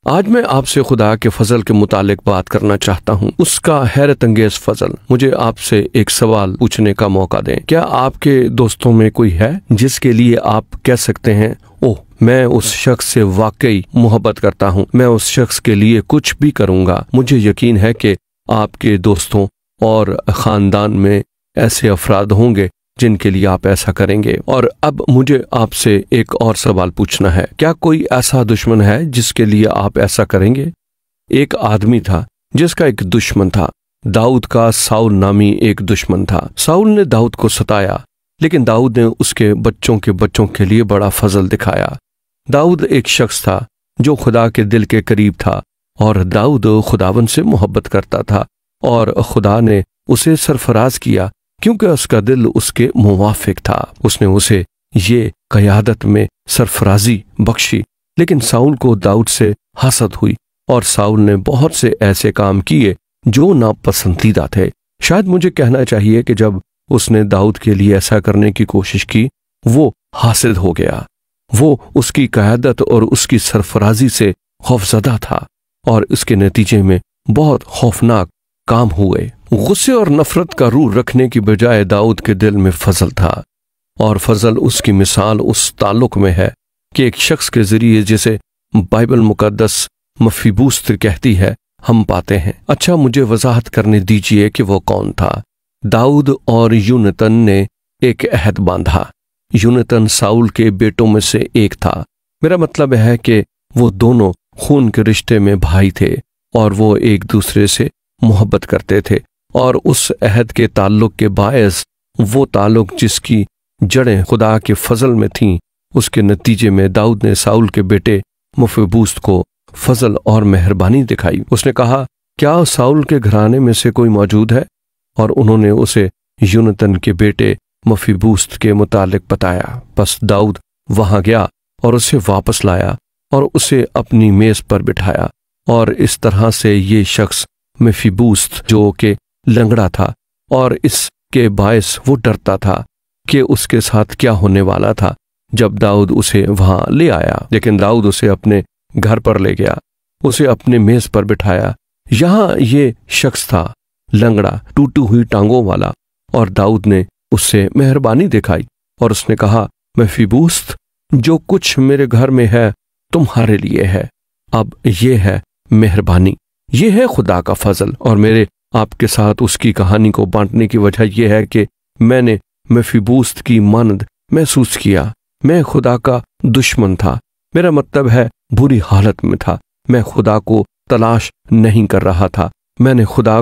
आज मैं आपसे खुदा के फजल के मुतालिक बात करना चाहता हूँ, उसका हैरत अंगेज फजल। मुझे आपसे एक सवाल पूछने का मौका दें। क्या आपके दोस्तों में कोई है जिसके लिए आप कह सकते हैं, ओह मैं उस शख्स से वाकई मोहब्बत करता हूँ, मैं उस शख्स के लिए कुछ भी करूँगा। मुझे यकीन है कि आपके दोस्तों और खानदान में ऐसे अफराद होंगे जिनके लिए आप ऐसा करेंगे। और अब मुझे आपसे एक और सवाल पूछना है, क्या कोई ऐसा दुश्मन है जिसके लिए आप ऐसा करेंगे? एक आदमी था जिसका एक दुश्मन था। दाऊद का साउल नामी एक दुश्मन था। साउल ने दाऊद को सताया, लेकिन दाऊद ने उसके बच्चों के लिए बड़ा फजल दिखाया। दाऊद एक शख्स था जो खुदा के दिल के करीब था, और दाऊद खुदावन से मोहब्बत करता था, और खुदा ने उसे सरफराज किया क्योंकि उसका दिल उसके मुवाफिक था। उसने उसे ये क़यादत में सरफराजी बख्शी। लेकिन साउल को दाऊद से हसद हुई, और साउल ने बहुत से ऐसे काम किए जो नापसंदीदा थे। शायद मुझे कहना चाहिए कि जब उसने दाऊद के लिए ऐसा करने की कोशिश की, वो हासिद हो गया। वो उसकी क़यादत और उसकी सरफराजी से खौफजदा था, और इसके नतीजे में बहुत खौफनाक काम हुए। गुस्से और नफरत का रूह रखने की बजाय दाऊद के दिल में फजल था, और फजल उसकी मिसाल उस ताल्लुक में है कि एक शख्स के जरिए, जिसे बाइबल मुकद्दस मफीबूस्त कहती है, हम पाते हैं। अच्छा, मुझे वजाहत करने दीजिए कि वो कौन था। दाऊद और यूनतन ने एक अहद बांधा। यूनतन साउल के बेटों में से एक था। मेरा मतलब है कि वो दोनों खून के रिश्ते में भाई थे, और वो एक दूसरे से मोहब्बत करते थे। और उस अहद के ताल्लुक के बायस, वो ताल्लुक जिसकी जड़ें खुदा के फजल में थीं, उसके नतीजे में दाऊद ने साउल के बेटे मफीबूस्त को फजल और मेहरबानी दिखाई। उसने कहा, क्या साउल के घराने में से कोई मौजूद है? और उन्होंने उसे यूनतन के बेटे मफीबूस्त के मुतालिक बताया। बस दाऊद वहां गया और उसे वापस लाया और उसे अपनी मेज पर बिठाया। और इस तरह से ये शख्स मफीबूस्त, जो कि लंगड़ा था, और इसके बायस वो डरता था कि उसके साथ क्या होने वाला था, जब दाऊद उसे वहां ले आया। लेकिन दाऊद उसे अपने घर पर ले गया, उसे अपने मेज पर बिठाया। यहां ये शख्स था लंगड़ा, टूटी हुई टांगों वाला, और दाऊद ने उससे मेहरबानी दिखाई और उसने कहा, मफीबूस्त, जो कुछ मेरे घर में है तुम्हारे लिए है। अब ये है मेहरबानी, ये है खुदा का फजल। और मेरे आपके साथ उसकी कहानी को बांटने की वजह यह है कि मैंने मफीबूस्त की मानद महसूस किया। मैं खुदा का दुश्मन था, मेरा मतलब है बुरी हालत में था। मैं खुदा को तलाश नहीं कर रहा था। मैंने खुदा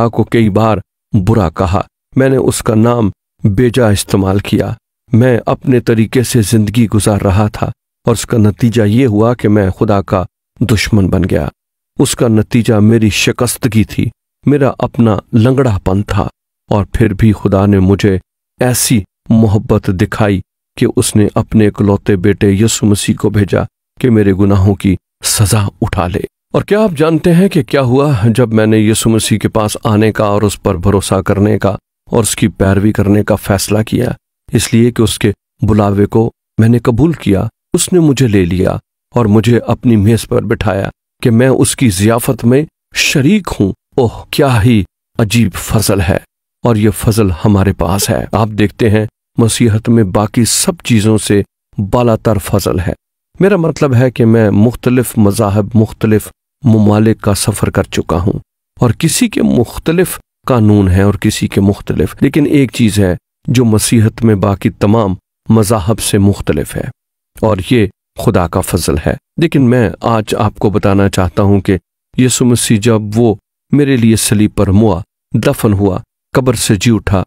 को कई बार बुरा कहा, मैंने उसका नाम बेजा इस्तेमाल किया। मैं अपने तरीके से जिंदगी गुजार रहा था, और उसका नतीजा ये हुआ कि मैं खुदा का दुश्मन बन गया। उसका नतीजा मेरी शिकस्तगी थी, मेरा अपना लंगड़ापन था। और फिर भी खुदा ने मुझे ऐसी मोहब्बत दिखाई कि उसने अपने इकलौते बेटे यीशु मसीह को भेजा कि मेरे गुनाहों की सजा उठा ले। और क्या आप जानते हैं कि क्या हुआ जब मैंने यीशु मसीह के पास आने का और उस पर भरोसा करने का और उसकी पैरवी करने का फैसला किया? इसलिए कि उसके बुलावे को मैंने कबूल किया। उसने मुझे ले लिया और मुझे अपनी मेज पर बिठाया कि मैं उसकी ज़ियाफत में शरीक हूँ। ओह, क्या ही अजीब फजल है, और ये फजल हमारे पास है। आप देखते हैं, मसीहत में बाकी सब चीज़ों से बालातर फजल है। मेरा मतलब है कि मैं मुख्तलिफ मज़ाहब, मुख्तलिफ ममालिक का सफ़र कर चुका हूँ, और किसी के मुख्तलिफ कानून हैं और किसी के मुख्तलिफ। लेकिन एक चीज़ है जो मसीहत में बाकी तमाम मज़ाहब से मुख्तलिफ है, और ये खुदा का फजल है। लेकिन मैं आज आपको बताना चाहता हूँ कि यीशु मसीह जब वो मेरे लिए सलीब पर मुआ, दफन हुआ, कब्र से जी उठा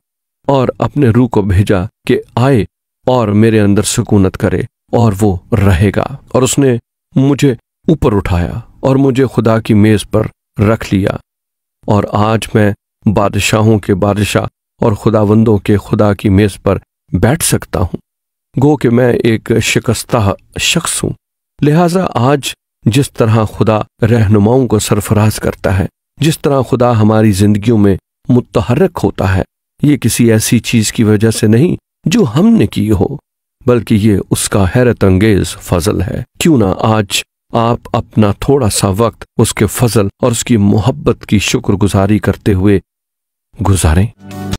और अपने रूह को भेजा कि आए और मेरे अंदर सुकूनत करे, और वो रहेगा। और उसने मुझे ऊपर उठाया और मुझे खुदा की मेज पर रख लिया, और आज मैं बादशाहों के बादशाह और खुदावंदों के खुदा की मेज पर बैठ सकता हूँ। गो कि मैं एक शिकस्ता शख्स हूँ। लिहाजा आज जिस तरह खुदा रहनुमाओं को सरफराज करता है, जिस तरह खुदा हमारी जिंदगियों में मुतहर्रिक होता है, ये किसी ऐसी चीज की वजह से नहीं जो हमने की हो, बल्कि ये उसका हैरत अंगेज फजल है। क्यों ना आज आप अपना थोड़ा सा वक्त उसके फजल और उसकी मोहब्बत की शुक्रगुजारी करते हुए गुजारें।